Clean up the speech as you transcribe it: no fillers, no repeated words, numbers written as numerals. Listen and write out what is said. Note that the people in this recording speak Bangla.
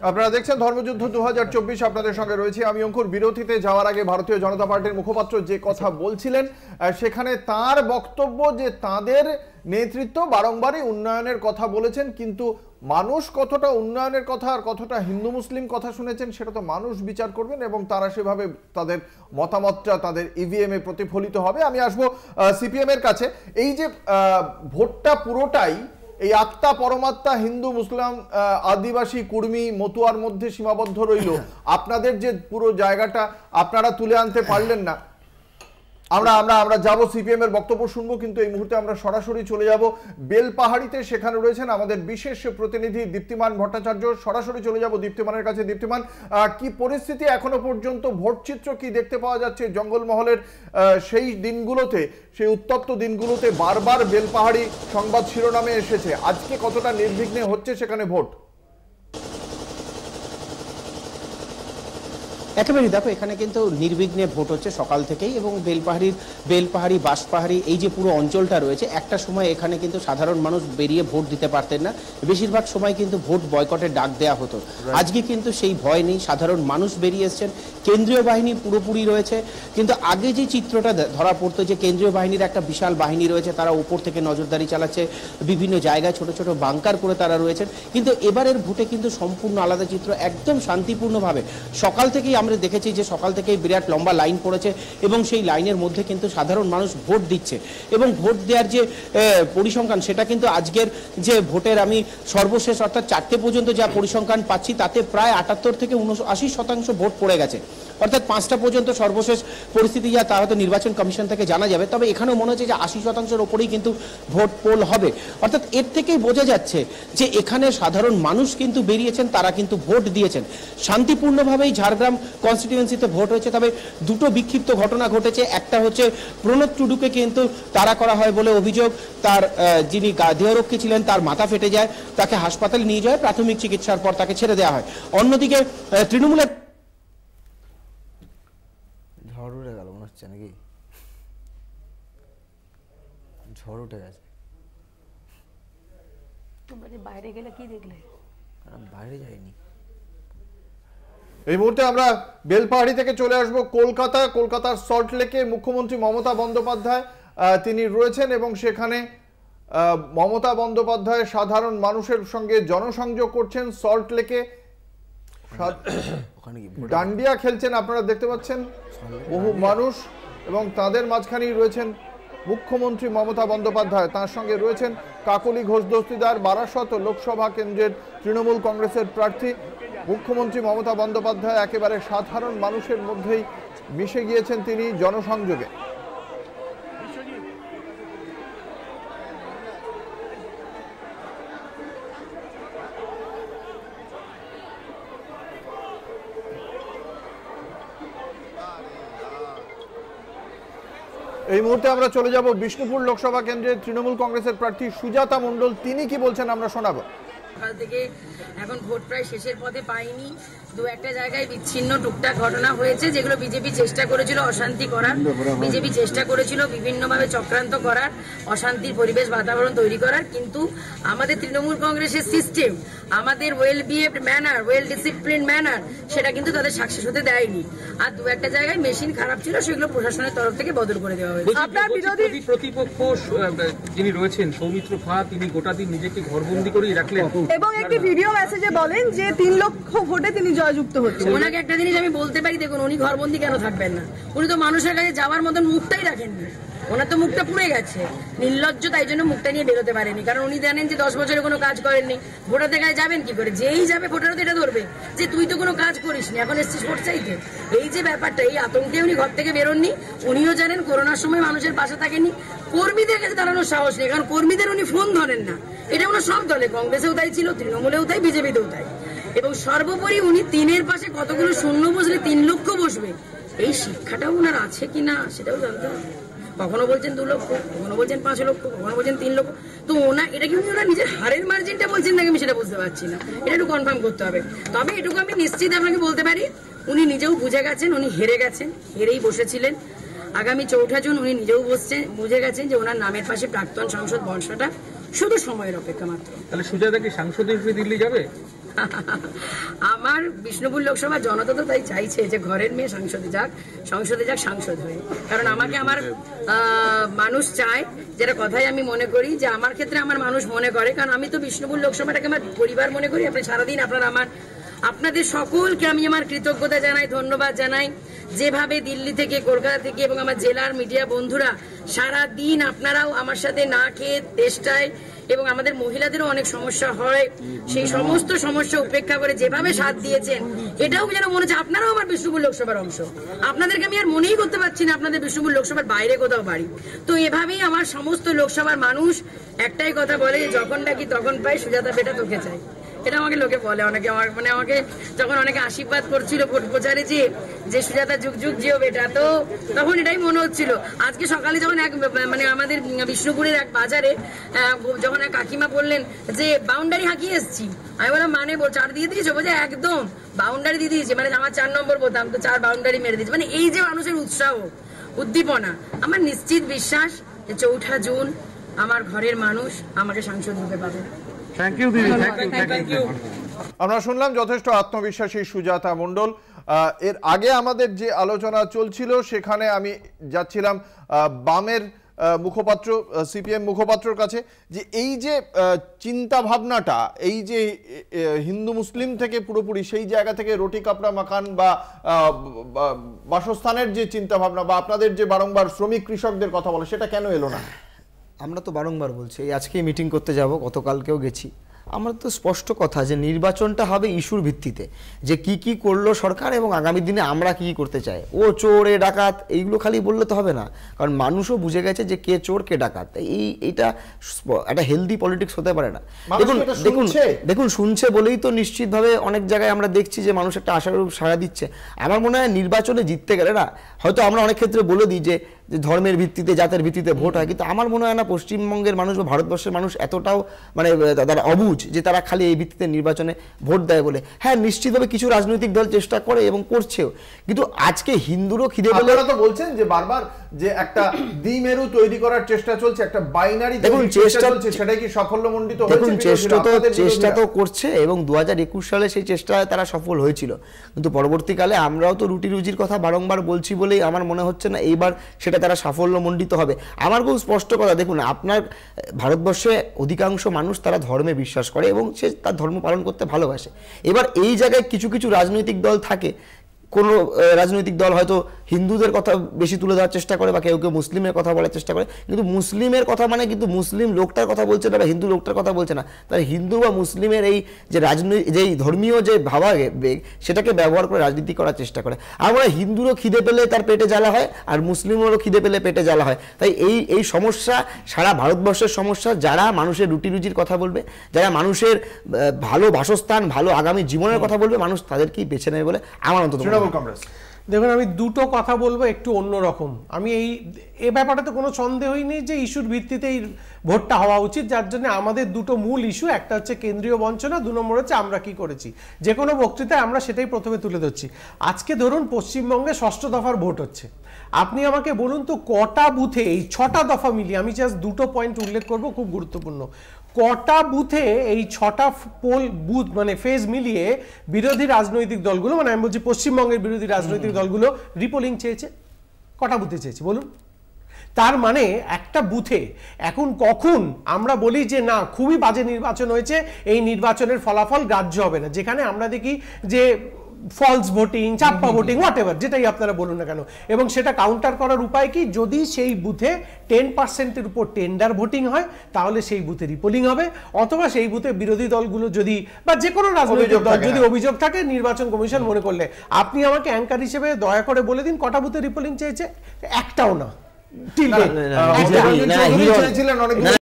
আপনারা দেখছেন ধর্মযুদ্ধ 2024, আপনাদের সঙ্গে রয়েছে আমি অঙ্কুর। বিরতিতে যাওয়ার আগে ভারতীয় জনতা পার্টির মুখপাত্র যে কথা বলছিলেন সেখানে তার বক্তব্য যে তাদের নেতৃত্ব বারংবারই উন্নয়নের কথা বলেছেন, কিন্তু মানুষ কতটা উন্নয়নের কথা আর কতটা হিন্দু মুসলিম কথা শুনেছেন সেটা তো মানুষ বিচার করবেন এবং তারা সেভাবে তাদের মতামতটা তাদের ইভিএম এ প্রতিফলিত হবে। আমি আসবো সিপিএম এর কাছে। এই যে ভোটটা পুরোটাই এই আত্মা পরমাত্মা হিন্দু মুসলিম আদিবাসী কুর্মী মতুয়ার মধ্যে সীমাবদ্ধ রইল, আপনাদের যে পুরো জায়গাটা আপনারা তুলে আনতে পারলেন না। আমরা যাব সিপিএম এর বক্তব্য শুনবো, কিন্তু এই মুহূর্তে আমরা সরাসরি চলে যাব বেলপাহাড়িতে। সেখানে রয়েছেন আমাদের বিশেষ প্রতিনিধি দীপ্তিমান ভট্টাচার্য। সরাসরি চলে যাব দীপ্তিমানের কাছে। দীপ্তিমান, কি পরিস্থিতি এখনো পর্যন্ত, ভোটচিত্র কি দেখতে পাওয়া যাচ্ছে জঙ্গলমহলের সেই দিনগুলোতে, সেই উত্তপ্ত দিনগুলোতে বারবার বেলপাহাড়ি সংবাদ শিরোনামে এসেছে, আজকে কতটা নির্বিঘ্নে হচ্ছে সেখানে ভোট? একেবারে দেখো, এখানে কিন্তু নির্বিঘ্নে ভোট হচ্ছে সকাল থেকেই, এবং বেলপাহাড়ি বাঁশপাহাড়ি এই যে পুরো অঞ্চলটা রয়েছে, একটা সময় এখানে কিন্তু সাধারণ মানুষ বেরিয়ে ভোট দিতে পারতেন না, বেশিরভাগ সময় কিন্তু ভোট বয়কটের ডাক দেওয়া হতো। আজকে কিন্তু সেই ভয় নেই, সাধারণ মানুষ বেরিয়ে এসছেন, কেন্দ্রীয় বাহিনী পুরোপুরি রয়েছে। কিন্তু আগে যে চিত্রটা ধরা পড়তো যে কেন্দ্রীয় বাহিনীর একটা বিশাল বাহিনী রয়েছে, তারা উপর থেকে নজরদারি চালাচ্ছে, বিভিন্ন জায়গায় ছোট ছোট বাংকার করে তারা রয়েছেন, কিন্তু এবারের ভোটে কিন্তু সম্পূর্ণ আলাদা চিত্র। একদম শান্তিপূর্ণভাবে সকাল থেকেই আমরা দেখেছি যে সকাল থেকেই বিরাট লম্বা লাইন পড়েছে, এবং সেই লাইনের মধ্যে কিন্তু সাধারণ মানুষ ভোট দিচ্ছে, এবং ভোট দেওয়ার যে পরিসংখ্যান সেটা কিন্তু আজকের যে ভোটের আমি সর্বশেষ অর্থাৎ 4টে পর্যন্ত যা পরিসংখ্যান পাচ্ছি তাতে প্রায় 78 থেকে 79% ভোট পড়ে গেছে। অর্থাৎ 5টা পর্যন্ত সর্বশেষ পরিস্থিতি যা তা হয়তো নির্বাচন কমিশন থেকে জানা যাবে, তবে এখানেও মনে হচ্ছে যে 80%-এর ওপরেই কিন্তু ভোট পোল হবে। অর্থাৎ এর থেকেই বোঝা যাচ্ছে যে এখানে সাধারণ মানুষ কিন্তু বেরিয়েছেন, তারা কিন্তু ভোট দিয়েছেন শান্তিপূর্ণভাবেই। ঝাড়গ্রাম কনস্টিটিউয়েন্সিতে ভোট হয়েছে, তবে দুটো বিক্ষিপ্ত ঘটনা ঘটেছে। একটা হচ্ছে প্রণব টুডুকে কিন্তু তাড়া করা হয় বলে অভিযোগ, তার যিনি দেহরক্ষী ছিলেন তার মাথা ফেটে যায়, তাকে হাসপাতালে নিয়ে যায়, প্রাথমিক চিকিৎসার পর তাকে ছেড়ে দেওয়া হয়। অন্যদিকে তৃণমূলের ঝড় উঠে গেল মনে হচ্ছে, নাকি ঝড় উঠে গেছে? তোমরা যে বাইরে গেলে কি দেখলে? বাইরে যাইনি। এই মুহূর্তে আমরা বেলপাহাড়ি থেকে চলে আসব কলকাতার সল্টলেকে। মুখ্যমন্ত্রী মমতা বন্দ্যোপাধ্যায় তিনি রয়েছেন, এবং সেখানে মমতা বন্দ্যোপাধ্যায় সাধারণ মানুষের সঙ্গে জনসংযোগ করছেন। সল্টলেকে ডান্ডিয়া খেলছেন, আপনারা দেখতে পাচ্ছেন বহু মানুষ, এবং তাদের মাঝখানেই রয়েছেন মুখ্যমন্ত্রী মমতা বন্দ্যোপাধ্যায়। তার সঙ্গে রয়েছেন কাকলি ঘোষ দস্তিদার, বারাসত লোকসভা কেন্দ্রের তৃণমূল কংগ্রেসের প্রার্থী। মুখ্যমন্ত্রী মমতা বন্দ্যোপাধ্যায় একেবারে সাধারণ মানুষের মধ্যেই মিশে গিয়েছেন তিনি জনসংযোগে। এই মুহূর্তে আমরা চলে যাব বিষ্ণুপুর লোকসভা কেন্দ্রের তৃণমূল কংগ্রেসের প্রার্থী সুজাতা মণ্ডল, তিনি কি বলছেন আমরা শোনাবো। সকাল থেকে এখন ভোট প্রায় শেষের পথে পাইনি, দু একটা জায়গায় বিচ্ছিন্ন টুকটাক ঘটনা হয়েছে যেগুলো বিজেপি চেষ্টা করেছিল অশান্তি করার, বিজেপি চেষ্টা করেছিল বিভিন্নভাবে চক্রান্ত করার, অশান্তির পরিবেশ বাতাবরণ তৈরি করার, কিন্তু আমাদের তৃণমূল কংগ্রেসের সিস্টেম, আমাদের well behaved manner, well discipline manner, সেটা কিন্তু তাদের সাকসেস হতে দেয়নি। আর দু একটা জায়গায় মেশিন খারাপ ছিল, সেগুলো প্রশাসনের তরফ থেকে বদল করে দেওয়া হয়েছে। আপনার বিরোধী প্রতিপক্ষ যিনি রয়েছেন সৌমিত্র খা, তিনি গোটা দিন নিজেকে ঘরবন্দি করেই রাখলেন, এবং একটি ভিডিও মেসেজে বলেন যে 3 লক্ষ ভোটে তিনি জয়যুক্ত হচ্ছেন। ওনাকে একটা জিনিস আমি বলতে পারি, দেখুন উনি ঘরবন্দি কেন থাকবেন না, উনি তো মানুষের কাছে যাওয়ার মতন মুখটাই রাখেননি, ওনার তো মুখটা পুড়ে গেছে, নির্লজ্জ, তাই জন্য মুখটা নিয়ে বেরোতে পারেনি। কারণ উনি জানেন যে 10 বছরে কোনো কাজ করেননি, ভোটারদের কাছে যাবেন কি করে? যেই যাবে ভোটারও তো এটা ধরবে যে তুই তো কোনো কাজ করিসনি, এখন এসছিস ভোট চাইতে। এই যে ব্যাপারটা, এই আতঙ্কে উনি ঘর থেকে বেরোননি। উনিও জানেন করোনার সময় মানুষের পাশে থাকেননি, কর্মীদের কাছে দাঁড়ানোর সাহস নেই, কারণ কর্মীদের উনি ফোন ধরেন না। এটা ওনার সব দলে, কংগ্রেসেও তাই ছিল, তৃণমূলেও তাই, বিজেপিতেও তাই। এবং সর্বোপরি উনি 3-এর পাশে কতগুলো শূন্য বসলে 3 লক্ষ বসবে, এই শিক্ষাটাও ওনার আছে কিনা সেটাও জানতে হবে। কখনো বলছেন 2 লক্ষ, কখনো বলছেন 5 লক্ষ, কখনো বলছেন 3 লক্ষ। তো এটা কি ওনার নিজের হারের মার্জিনটা বলছেন নাকি আমি সেটা বুঝতে পারছি না, এটা একটু কনফার্ম করতে হবে। তবে এটুকু আমি নিশ্চিত আপনাকে বলতে পারি, উনি নিজেও বুঝে গেছেন উনি হেরে গেছেন, হেরেই বসেছিলেন। আগামী 4ঠা জুন উনি নিজেও বুঝে গেছেন যে ওনার নামের পাশে প্রাক্তন সাংসদ বর্ষাটা শুধু সময়ের অপেক্ষা মাত্র। তাহলে সুজাতা কি সাংসদ হিসেবে দিল্লি যাবে? আমার বিষ্ণুপুর লোকসভা জনতা তো তাই চাইছে যে ঘরের মেয়ে সংসদে যাক সাংসদ হয়ে, কারণ আমাকে আমার মানুষ চায়, যেটা কথাই আমি মনে করি যে আমার ক্ষেত্রে আমার মানুষ মনে করে, কারণ আমি তো বিষ্ণুপুর লোকসভাটাকে আমার পরিবার মনে করি। আপনি সারাদিন আপনাদের সকলকে আমি আমার কৃতজ্ঞতা জানাই, ধন্যবাদ জানাই, যেভাবে দিল্লি থেকে, কলকাতা থেকে এবং আমার জেলার মিডিয়া বন্ধুরা সারা দিন আপনারাও আমার সাথে না খেয়ে চেষ্টায়, এবং আমাদের মহিলাদেরও অনেক সমস্যা হয়, সেই সমস্ত সমস্যা উপেক্ষা করে যেভাবে সাথ দিয়েছেন, এটাও যেন মনে হচ্ছে আপনারাও আমার বিষ্ণুপুর লোকসভার অংশ। আপনাদেরকে আমি আর মনেই করতে পারছি না আপনাদের বিষ্ণুপুর লোকসভার বাইরে কোথাও বাড়ি। তো এভাবেই আমার সমস্ত লোকসভার মানুষ একটাই কথা বলে, যখন ডাকি তখন পাই, সুজাতা বেটা তোকে চাই। এটা আমাকে লোকে বলে, অনেকে আমাকে যখন অনেকে আশীর্বাদ করছিল ভোট প্রচারে যে সুজাতা যুগ যুগ জিও বেটা, তো তখন এটাই মনে হচ্ছিল। আজকে সকালে যখন আমাদের বিষ্ণুপুরের এক বাজারে যখন এক কাকিমা বললেন যে বাউন্ডারি হাঁকিয়ে এসছি, আমি বললাম মানে 4 দিয়ে দিয়েছো? বলছে একদম বাউন্ডারি দিয়ে দিয়েছে, মানে আমার 4 নম্বর বোতাম, তো 4 বাউন্ডারি মেরে দিয়েছে। মানে এই যে মানুষের উৎসাহ উদ্দীপনা, আমার নিশ্চিত বিশ্বাস যে 4 জুন আমার ঘরের মানুষ আমাকে সাংসদ রূপে পাবে। থ্যাংক ইউ দিদি, থ্যাংক ইউ। আমরা শুনলাম যথেষ্ট আত্মবিশ্বাসী সুজাতা মণ্ডল। এর আগে আমাদের যে আলোচনা চলছিল সেখানে আমি যাচ্ছিলাম বামের মুখপাত্র, সিপিএম মুখপাত্রর কাছে, যে এই যে চিন্তা ভাবনাটা, এই যে হিন্দু মুসলিম থেকে পুরোপুরি সেই জায়গা থেকে রুটি কাপড়া মাকান বা বাসস্থানের যে চিন্তা ভাবনা, বা আপনাদের যে বারংবার শ্রমিক কৃষকদের কথা বলে, সেটা কেন এলো না? আমরা তো বারংবার বলছি, আজকে মিটিং করতে যাব, গতকালকেও গেছি। আমার তো স্পষ্ট কথা যে নির্বাচনটা হবে ইস্যুর ভিত্তিতে, যে কি করলো সরকার এবং আগামী দিনে আমরা কি করতে চাই। ও চোর, এ ডাকাত, এইগুলো খালি বললে তো হবে না, কারণ মানুষও বুঝে গেছে যে কে চোর কে ডাকাত। এইটা একটা হেলদি পলিটিক্স হতে পারে না। দেখুন শুনছে বলেই তো নিশ্চিতভাবে অনেক জায়গায় আমরা দেখছি যে মানুষ একটা আশারূপ সাড়া দিচ্ছে। আমার মনে হয় নির্বাচনে জিততে গেলে না, হয়তো আমরা অনেক ক্ষেত্রে বলে দিই যে ধর্মের ভিত্তিতে, জাতের ভিত্তিতে ভোট হয়, কিন্তু আমার মনে হয় না পশ্চিমবঙ্গের মানুষ বা ভারতবর্ষের মানুষ এতটাও মানে তারা অবুঝ যে তারা খালি এই ভিত্তিতে নির্বাচনে ভোট দেয় বলে। হ্যাঁ, নিশ্চিতভাবে কিছু রাজনৈতিক দল চেষ্টা করে এবং করছেও, কিন্তু আজকে হিন্দুরও খিদে পেলে, আপনারা তো বলছেন যে বারবার যে একটা দ্বিমেরু তৈরি করার চেষ্টা চলছে, একটা বাইনারি চেষ্টা চলছে, সেটাই কি সাফল্যমণ্ডিত হয়েছে? দেখুন চেষ্টা তো করছে, এবং 2021 সালে সেই চেষ্টায় তারা সফল হয়েছিল, কিন্তু পরবর্তীকালে আমরাও তো রুটি রুজির কথা বারংবার বলছি বলেই আমার মনে হচ্ছে না এইবার সেটা তারা সাফল্যমণ্ডিত হবে। আমার খুব স্পষ্ট কথা, দেখুন আপনার ভারতবর্ষে অধিকাংশ মানুষ তারা ধর্মে বিশ্বাস করে এবং সে তার ধর্ম পালন করতে ভালোবাসে। এবার এই জায়গায় কিছু কিছু রাজনৈতিক দল থাকে, কোনো রাজনৈতিক দল হয়তো হিন্দুদের কথা বেশি তুলে দেওয়ার চেষ্টা করে, বা কেউ কেউ মুসলিমের কথা বলার চেষ্টা করে, কিন্তু মুসলিমের কথা মানে কিন্তু মুসলিম লোকটার কথা বলছে না বা হিন্দু লোকটার কথা বলছে না, তার হিন্দু বা মুসলিমের এই যে যেই ধর্মীয় যে ভাবাবেগ সেটাকে ব্যবহার করে রাজনীতি করার চেষ্টা করে। আমরা হিন্দুরও খিদে পেলে তার পেটে জ্বালা হয়, আর মুসলিমেরও খিদে পেলে পেটে জ্বালা হয়। তাই এই সমস্যা সারা ভারতবর্ষের সমস্যা। যারা মানুষের রুটি রুজির কথা বলবে, যারা মানুষের ভালো বাসস্থান, ভালো আগামী জীবনের কথা বলবে, মানুষ তাদেরকেই বেছে নেবে বলে আমার অন্তত। দেখুন, আমি দুটো কথা বলবো একটু অন্যরকম। আমি এই ব্যাপারটাতে কোনো সন্দেহই নেই যে ইস্যুর ভিত্তিতে এই ভোটটা হওয়া উচিত, যার জন্য আমাদের দুটো মূল ইস্যু, একটা হচ্ছে কেন্দ্রীয় বঞ্চনা, 2 নম্বর হচ্ছে আমরা কি করেছি। যে কোনো বক্তৃতায় আমরা সেটাই প্রথমে তুলে ধরছি। আজকে ধরুন পশ্চিমবঙ্গে 6ষ্ঠ দফার ভোট হচ্ছে, আপনি আমাকে বলুন তো কটা বুথে, এই 6টা দফা মিলিয়ে আমি জাস্ট 2টো পয়েন্ট উল্লেখ করব, খুব গুরুত্বপূর্ণ। কটা বুথে এই 6টা পোল বুথ মানে ফেজ মিলিয়ে বিরোধী রাজনৈতিক দলগুলো, মানে আমি বলছি পশ্চিমবঙ্গের বিরোধী রাজনৈতিক দলগুলো রিপোলিং চেয়েছে? কটা বুথে চেয়েছে বলুন? তার মানে একটা বুথে এখন কখন আমরা বলি যে না খুবই বাজে নির্বাচন হয়েছে, এই নির্বাচনের ফলাফল গ্রাহ্য হবে না, যেখানে আমরা দেখি যে ফলস ভোটিং, চাপ্পা ভোটিং, হোয়াটএভার যেটাই আপনারা বলুন না কেন, এবং সেটা কাউন্টার করার উপায় কি? যদি সেই বুথে 10%-এর উপর টেন্ডার ভোটিং হয় তাহলে সেই বুথে রিপোলিং হবে, অথবা সেই বুথে বিরোধী দলগুলো যদি বা যে কোনো রাজনৈতিক দল যদি অভিযোগ থাকে নির্বাচন কমিশন মনে করলে। আপনি আমাকে অ্যাঙ্কার হিসেবে দয়া করে বলে দিন কটা বুথে রিপোলিং চেয়েছে? একটাও না।